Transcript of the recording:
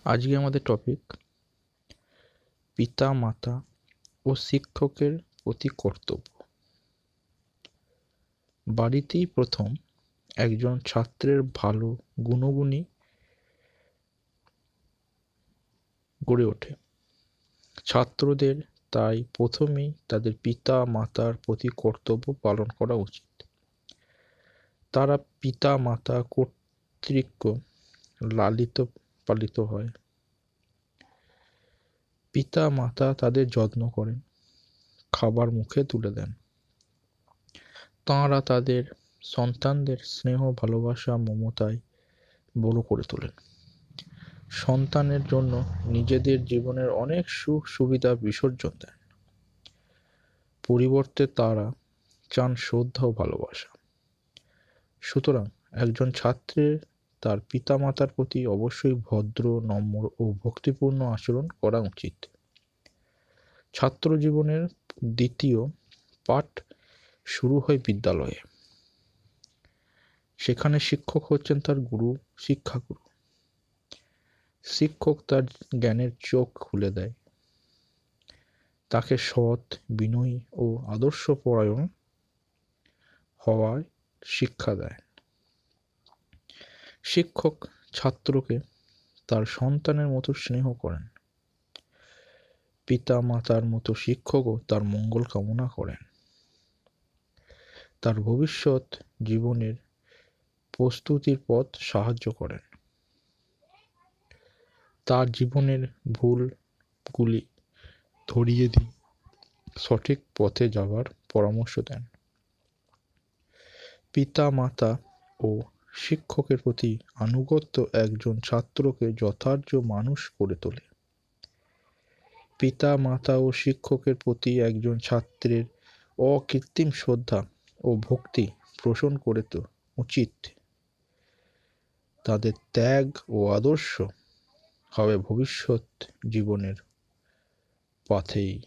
আজকে আমাদের টপিক পিতা মাতা ও শিক্ষকের প্রতি কর্তব্য। বাড়িতেই প্রথম একজন ছাত্রের ভালো গুণগুণী গড়ে ওঠে। ছাত্রদের তাই প্রথমেই তাদের পিতা মাতার প্রতি কর্তব্য পালন করা উচিত। তারা পিতা মাতা কর্তৃক লালিত পালিত হয়। পিতা মাতা তাদের যত্ন করেন, খাবার মুখে তুলে দেন। তাঁরা তাদের সন্তানদের স্নেহ ভালোবাসা মমতায় বড় করে তোলেন। সন্তানের জন্য নিজেদের জীবনের অনেক সুখ সুবিধা বিসর্জন দেন। পরিবর্তে তারা চান শ্রদ্ধা ও ভালোবাসা। সুতরাং একজন ছাত্রের তার পিতামাতার প্রতি অবশ্যই ভদ্র, নম্র ও ভক্তিপূর্ণ আচরণ করা উচিত। ছাত্র জীবনের দ্বিতীয় পাঠ শুরু হয় বিদ্যালয়ে। সেখানে শিক্ষক হচ্ছেন তার গুরু, শিক্ষাগুরু। শিক্ষক তার জ্ঞানের চোখ খুলে দেয়, তাকে সৎ, বিনয়ী ও আদর্শপরায়ণ হওয়ার শিক্ষা দেয়। শিক্ষক ছাত্রকে তার সন্তানের মতো স্নেহ করেন। পিতা মাতার মতো শিক্ষকও তার মঙ্গল কামনা করেন। তার ভবিষ্যৎ জীবনের প্রস্তুতির পথ সাহায্য করেন। তার জীবনের ভুলগুলি ধরিয়ে দিয়ে সঠিক পথে যাওয়ার পরামর্শ দেন। পিতা মাতা ও শিক্ষকের প্রতি আনুগত্য একজন ছাত্রকে যথার্থ মানুষ করে তোলে। পিতা মাতা ও শিক্ষকের প্রতি একজন ছাত্রের অকৃত্রিম শ্রদ্ধা ও ভক্তি পোষণ করে তো উচিত। তাদের ত্যাগ ও আদর্শ হবে ভবিষ্যৎ জীবনের পথেই